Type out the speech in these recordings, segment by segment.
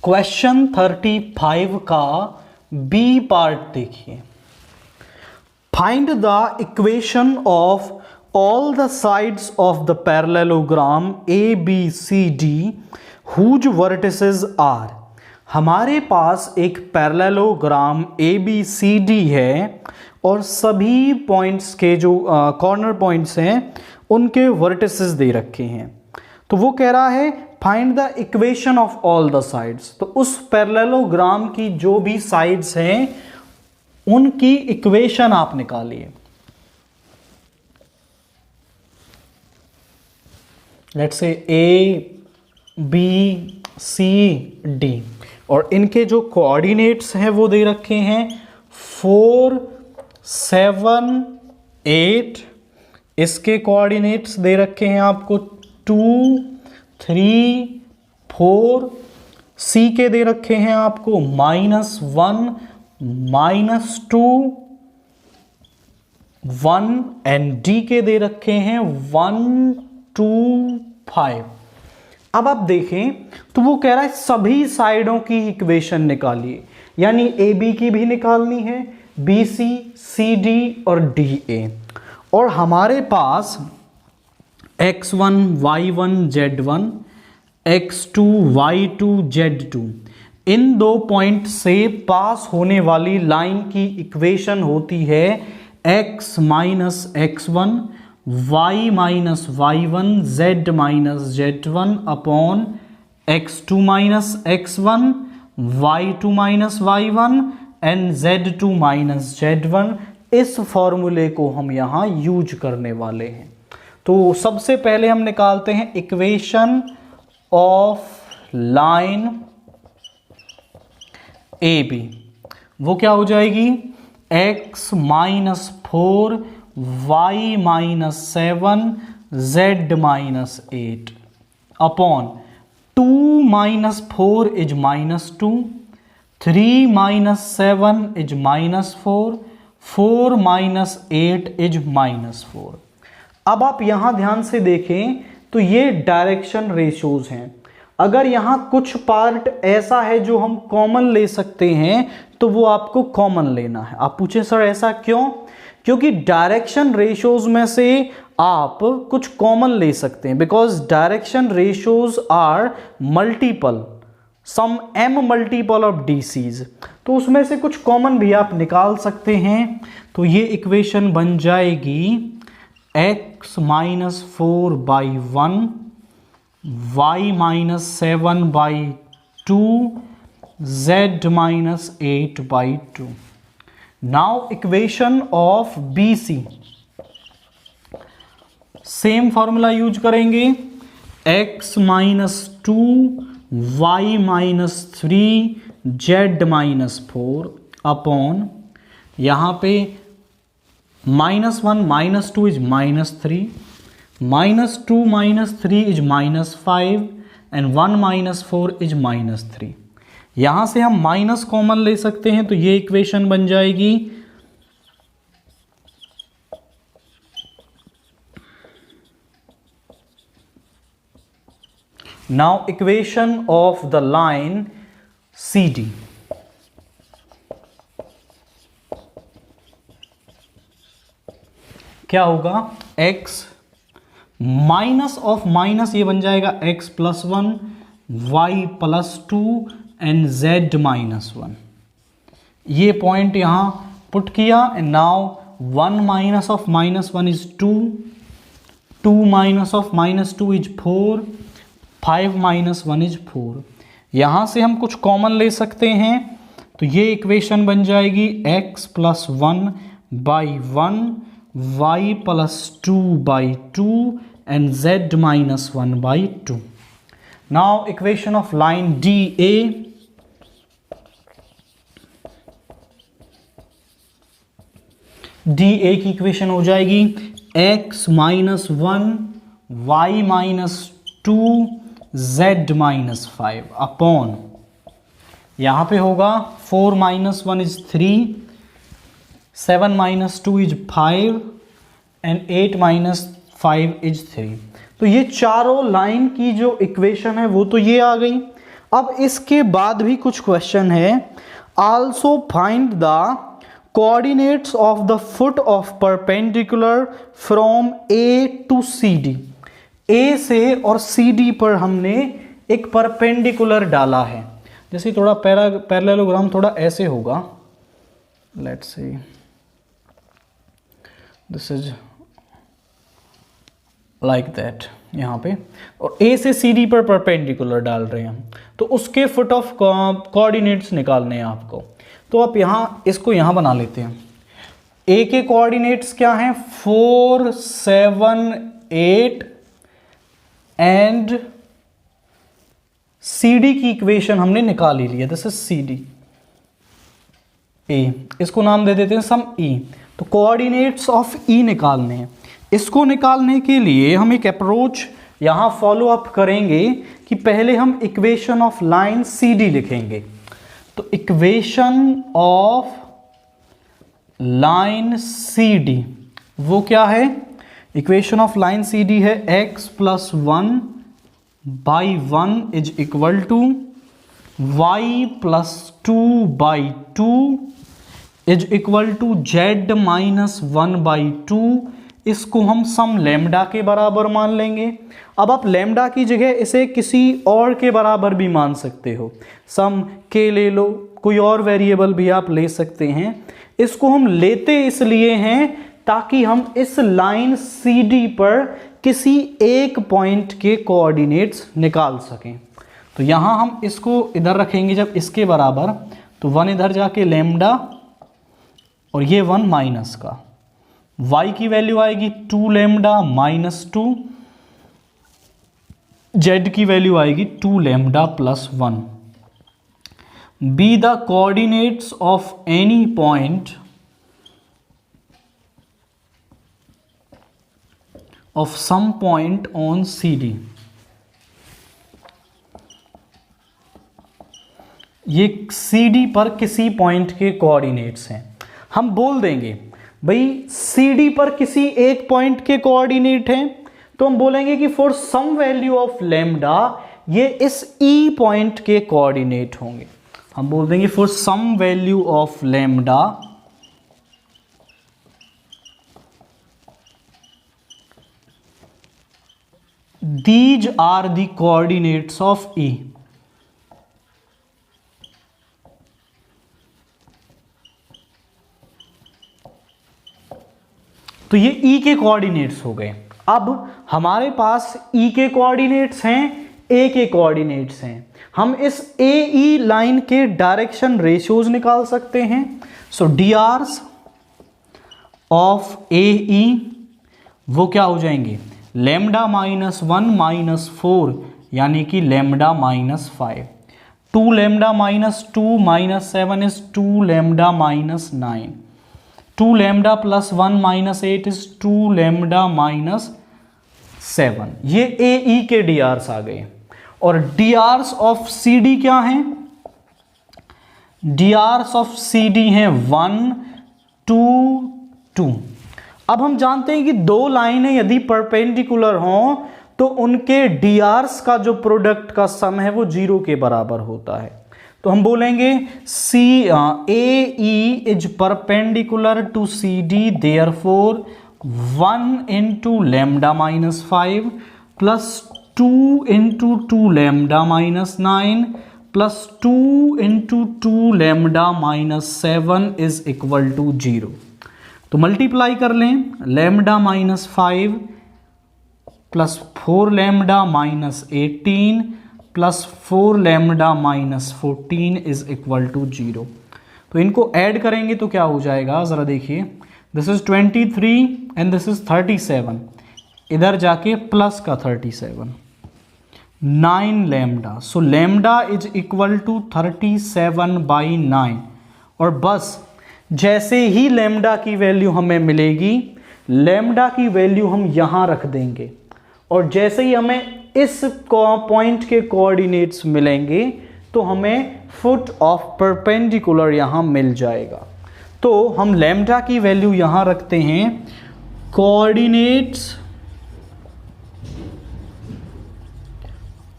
Question 35 का B part देखिए। Find the equation of all the sides of the parallelogram A B C D whose vertices are. हमारे पास एक parallelogram A B C D है और सभी points के जो कॉर्नर पॉइंट्स हैं उनके वर्टिसेस दे रखे हैं। तो वो कह रहा है find the equation of all the sides. तो उस पैरेललोग्राम की जो भी साइड्स हैं उनकी इक्वेशन आप निकालिए। Let's say A B C D और इनके जो कोऑर्डिनेट्स हैं वो दे रखे हैं 4 7 8। इसके कोऑर्डिनेट्स दे रखे हैं आपको 2 3 4। सी के दे रखे हैं आपको -1 -2 1 एंड डी के दे रखे हैं 1 2 5। अब आप देखें तो वो कह रहा है सभी साइडों की इक्वेशन निकालिए, यानी ए बी की भी निकालनी है, बी सी सी डी और डी ए। और हमारे पास x1 y1 z1 x2 y2 z2 इन दो पॉइंट से पास होने वाली लाइन की इक्वेशन होती है x minus x1 y minus y1 z minus z1 upon x2 minus x1 y2 minus y1 and z2 minus z1। इस फॉर्मूले को हम यहां यूज करने वाले हैं। तो सबसे पहले हम निकालते हैं equation of line A B. वो क्या हो जाएगी x minus 4 y minus 7 z minus 8 upon 2 minus 4 is -2 3 minus 7 is -4 4 minus 8 is -4। अब आप यहां ध्यान से देखें तो ये डायरेक्शन रेशियोज हैं। अगर यहां कुछ पार्ट ऐसा है जो हम कॉमन ले सकते हैं तो वो आपको कॉमन लेना है। आप पूछे सर ऐसा क्यों? क्योंकि डायरेक्शन रेशियोज में से आप कुछ कॉमन ले सकते हैं, because direction ratios are multiple, some m multiple of DCs। तो उसमें से कुछ कॉमन भी आप निकाल सकते हैं। तो ये इक्वेशन बन जाएगी x minus 4 by 1 y minus 7 by 2 z minus 8 by 2। Now equation of BC, same formula use करेंगे x minus 2 y minus 3 z minus 4 upon यहाँ पे -1 -2 इज -3 -2 -3 इज -5 एंड 1 -4 इज -3। यहां से हम माइनस कॉमन ले सकते हैं तो ये इक्वेशन बन जाएगी now equation of the line CD। क्या होगा x माइनस ऑफ माइनस, ये बन जाएगा x plus 1 y plus 2 and z minus 1। ये पॉइंट यहां पुट किया and now 1 minus of -1 is 2 2 minus of -2 is 4 5 minus 1 is 4। यहां से हम कुछ कॉमन ले सकते हैं तो ये इक्वेशन बन जाएगी x plus 1 by 1 y plus 2 by 2 and z minus 1 by 2। Now equation of line DA, DA की इक्वेशन हो जाएगी x minus 1 y minus 2 z minus 5 upon यहां पे होगा 4 minus 1 is 3 7 minus 2 is 5 and 8 minus 5 is 3। तो ये चारों line की जो इक्वेशन है वो तो ये आ गई। अब इसके बाद भी कुछ क्वेश्चन है, also find the coordinates of the foot of perpendicular from A to C D. A से और सी डी पर हमने एक परपेंडिकुलर डाला है, जैसे थोड़ा पैरेललोग्राम थोड़ा ऐसे होगा, let's see this is like that यहाँ पे, और ए से सी डी पर परपेंडिकुलर डाल रहे हैं हम, तो उसके फुट ऑफ कोऑर्डिनेट्स निकालने हैं आपको। तो आप यहाँ इसको यहाँ बना लेते हैं। ए के कोऑर्डिनेट्स क्या हैं, 4 7 8 एंड सी डी की इक्वेशन हमने निकाल ही लिया, दिस इज सी डी। ए इसको नाम दे देते हैं सम ई। तो कोऑर्डिनेट्स ऑफ ई निकालने हैं। इसको निकालने के लिए हम एक अप्रोच यहां फॉलो अप करेंगे कि पहले हम equation of line C D लिखेंगे। तो equation of line C D वो क्या है, equation of line C D है x + 1 by 1 is equal to y + 2 by 2 is equal to z - 1 by 2। इसको हम सम लैम्डा के बराबर मान लेंगे। अब आप लैम्डा की जगह इसे किसी और के बराबर भी मान सकते हो, सम के ले लो, कोई और वेरिएबल भी आप ले सकते हैं। इसको हम लेते इसलिए हैं ताकि हम इस लाइन सी डी पर किसी एक पॉइंट के कोऑर्डिनेट्स निकाल सकें। तो यहाँ हम इसको इधर रखेंगे जब इसके बराबर, तो 1 इधर जाके लैम्डा और ये 1 माइनस का, y की वैल्यू आएगी 2 लैम्डा -2, z की वैल्यू आएगी 2 lambda + 1। B the coordinates of any point of some point on C D. ये सी डी पर किसी पॉइंट के कोऑर्डिनेट्स हैं। हम बोल देंगे भाई सी डी पर किसी एक पॉइंट के कोऑर्डिनेट हैं, तो हम बोलेंगे कि for some value of lambda ये इस ई पॉइंट के कोऑर्डिनेट होंगे। हम बोल देंगे for some value of lambda these are the coordinates of E। तो ये E के कोऑर्डिनेट्स हो गए। अब हमारे पास E के कोऑर्डिनेट्स हैं, A के कोऑर्डिनेट्स हैं। हम इस AE लाइन के डायरेक्शन रेशियोज निकाल सकते हैं। सो DRs ऑफ AE वो क्या हो जाएंगे, लैम्डा -1 -4 यानी कि lambda -5, 2 lambda -2 -7 is 2 lambda -9, 2 lambda + 1 -8 is 2 lambda -7। ये AE के DRs आ गए। और DRs ऑफ CD क्या हैं, DRs ऑफ CD हैं 1 2 2। अब हम जानते हैं कि दो लाइनें यदि परपेंडिकुलर हों तो उनके DRs का जो प्रोडक्ट का सम है वो 0 के बराबर होता है। तो हम बोलेंगे AE is perpendicular to CD, therefore 1 × lambda -5 + 2 × 2 lambda -9 + 2 × 2 lambda -7 is equal to 0। तो मल्टीप्लाई कर लें, lambda -5 + 4 lambda -18 + 4 lambda -14 is equal to 0। तो इनको ऐड करेंगे तो क्या हो जाएगा, ज़रा देखिए, this is 23 and this is 37, इधर जाके प्लस का 37, 9 lambda. So lambda is equal to 37/9। और बस जैसे ही लैम्डा की वैल्यू हमें मिलेगी, लैम्डा की वैल्यू हम यहां रख देंगे, और जैसे ही हमें इस पॉइंट के कोऑर्डिनेट्स मिलेंगे तो हमें फुट ऑफ परपेंडिकुलर यहां मिल जाएगा। तो हम लैम्डा की वैल्यू यहां रखते हैं, कोऑर्डिनेट्स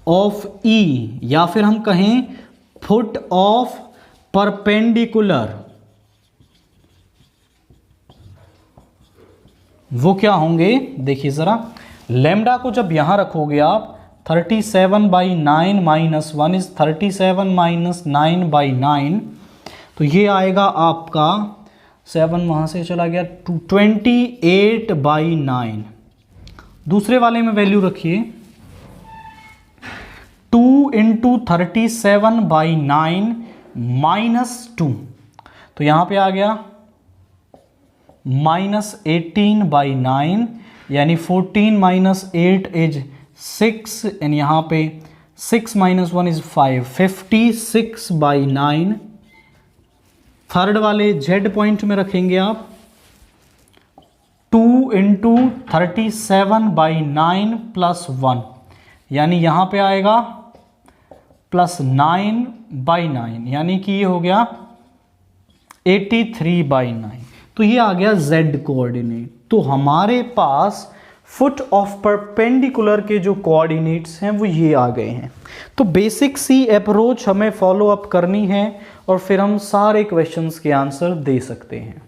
ऑफ ई, या फिर हम कहें फुट ऑफ परपेंडिकुलर, वो क्या होंगे? देखिए ज़रा, लैम्डा को जब यहां रखोगे आप 37/9 माइनस 1 इज 37 माइनस 9/9, तो ये आएगा आपका 7 वहां से चला गया 28/9। दूसरे वाले में वैल्यू रखिए 2 इंटू 37/9 माइनस 2, तो यहां पे आ गया -18/9, यानी 14 माइनस 8 इज 6, एंड यहां पे 6 माइनस 1 इज 5, 56/9। थर्ड वाले जेड पॉइंट में रखेंगे आप 2 इंटू 37/9 प्लस 1, यानी यहां पे आएगा प्लस 9/9, यानी कि ये हो गया 83/9। तो ये आ गया z कोऑर्डिनेट। तो हमारे पास फुट ऑफ परपेंडिकुलर के जो कोऑर्डिनेट्स हैं वो ये आ गए हैं। तो बेसिक सी अप्रोच हमें फॉलो अप करनी है और फिर हम सारे क्वेश्चंस के आंसर दे सकते हैं।